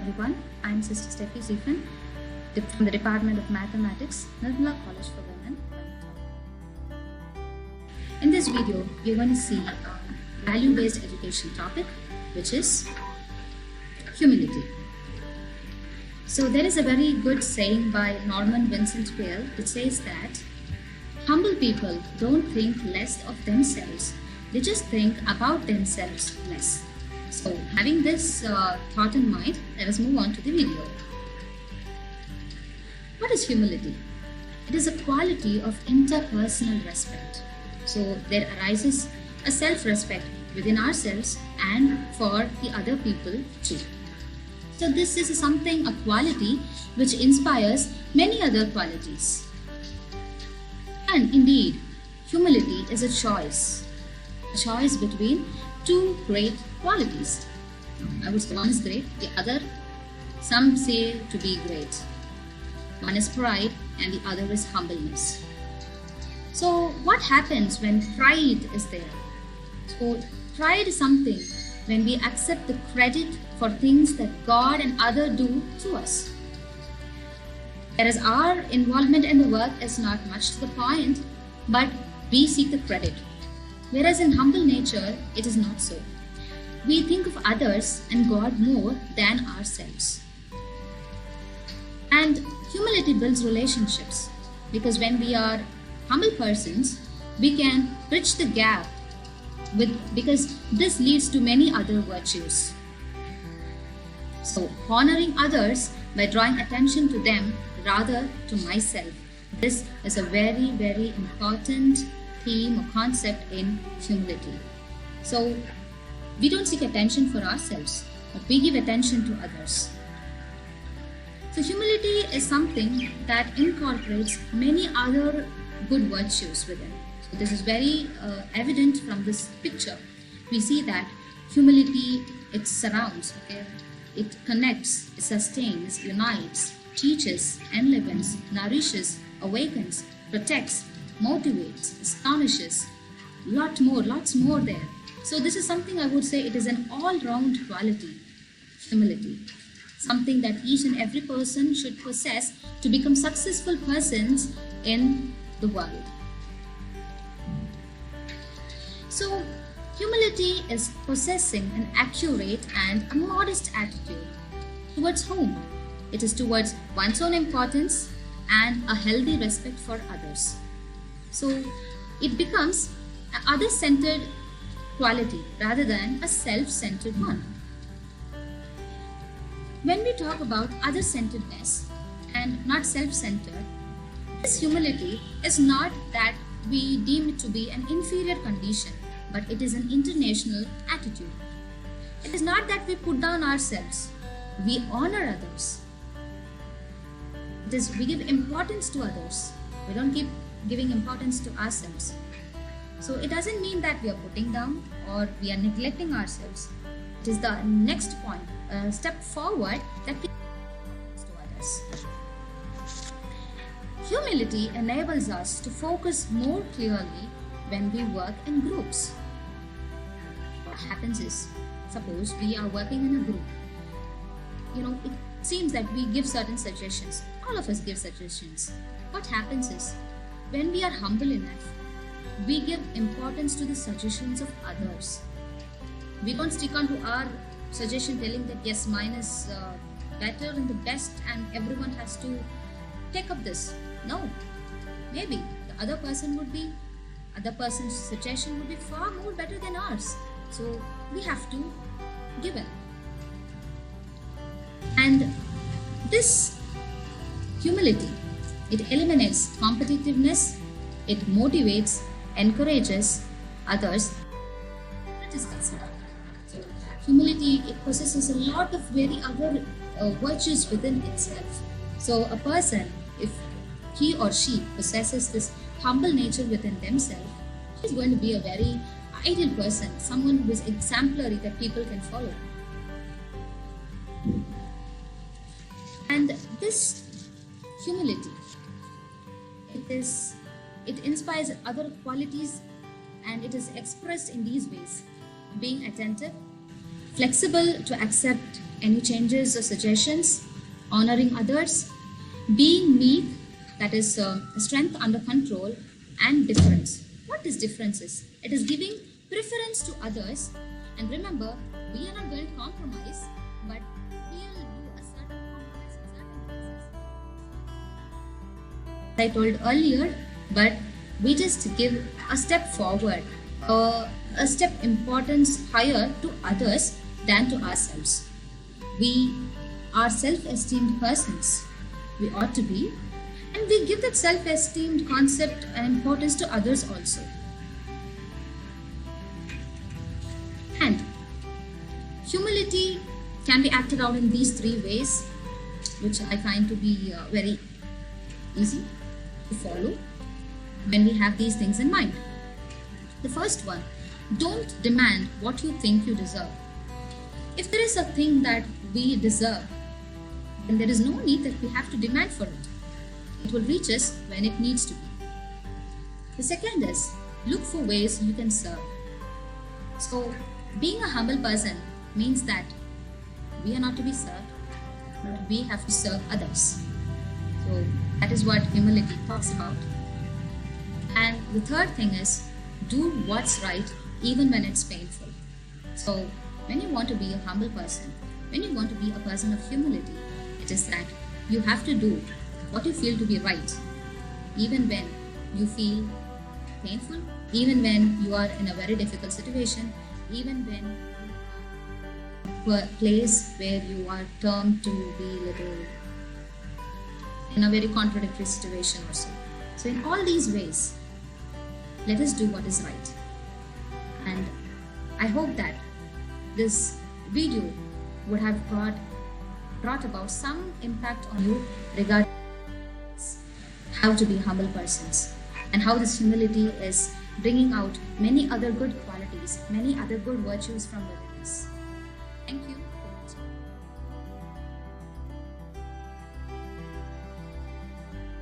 everyone. I'm Sister Steffi Zifan from the Department of Mathematics, Nirmala College for Women. In this video, we're going to see a value-based education topic, which is humility. So there is a very good saying by Norman Vincent Peale which says that humble people don't think less of themselves, they just think about themselves less. So having this thought in mind, let us move on to the video. What is humility? It is a quality of interpersonal respect. So there arises a self-respect within ourselves and for the other people too. So this is something, a quality which inspires many other qualities. And indeed, humility is a choice between two great qualities. I would say one is great, the other some say to be great. One is pride and the other is humbleness. So what happens when pride is there? So pride is something when we accept the credit for things that God and others do to us. Whereas our involvement in the work is not much to the point, but we seek the credit. Whereas in humble nature, it is not so. We think of others and God more than ourselves. And humility builds relationships, because when we are humble persons, we can bridge the gap because this leads to many other virtues. So honoring others by drawing attention to them rather to myself. This is a very, very important theme or concept in humility. So we don't seek attention for ourselves, but we give attention to others. So humility is something that incorporates many other good virtues within. So this is very evident from this picture. We see that humility, it surrounds, it connects, it sustains, unites, teaches, enlivens, nourishes, awakens, protects, motivates, astonishes, lots more there. So this is something I would say it is an all-round quality, humility. Something that each and every person should possess to become successful persons in the world. So humility is possessing an accurate and a modest attitude. Towards whom? It is towards one's own importance and a healthy respect for others. So it becomes an other-centered quality rather than a self-centered one. When we talk about other-centeredness and not self-centered, this humility is not that we deem it to be an inferior condition, but it is an international attitude. It is not that we put down ourselves, we honor others. It is we give importance to others. We don't keep giving importance to ourselves. So it doesn't mean that we are putting down or we are neglecting ourselves. It is the next point, a step forward that we to others. Humility enables us to focus more clearly when we work in groups. What happens is, suppose we are working in a group. It seems that we give certain suggestions. All of us give suggestions. What happens is, when we are humble enough, we give importance to the suggestions of others. We don't stick on to our suggestion telling that yes, mine is better and the best and everyone has to take up this. No, maybe the other person's suggestion would be far more better than ours. So we have to give in. And this humility, it eliminates competitiveness, it motivates, encourages others. That is considered. So humility, it possesses a lot of very other virtues within itself. So a person, if he or she possesses this humble nature within themselves, he is going to be a very ideal person, someone who is exemplary that people can follow. And this humility, it inspires other qualities, and it is expressed in these ways: being attentive, flexible to accept any changes or suggestions, honoring others, being meek, that is strength under control, and difference. What is differences? It is giving preference to others, and remember, we are not going to compromise, but we will do a certain compromise in certain cases. I told earlier, but we just give a step forward, a step importance higher to others than to ourselves. We are self-esteemed persons. We ought to be, and we give that self-esteemed concept and importance to others also. And humility can be acted out in these three ways, which I find to be very easy to follow when we have these things in mind. The first one, don't demand what you think you deserve. If there is a thing that we deserve, then there is no need that we have to demand for it. It will reach us when it needs to be. The second is, look for ways you can serve. So, being a humble person means that we are not to be served, but we have to serve others. So, that is what humility talks about. And the third thing is, do what's right even when it's painful. So, when you want to be a humble person, when you want to be a person of humility, it is that you have to do what you feel to be right, even when you feel painful, even when you are in a very difficult situation, even when you are in a place where you are termed to be little in a very contradictory situation or so. So in all these ways, let us do what is right. And I hope that this video would have brought about some impact on you regarding how to be humble persons and how this humility is bringing out many other good qualities, many other good virtues from within.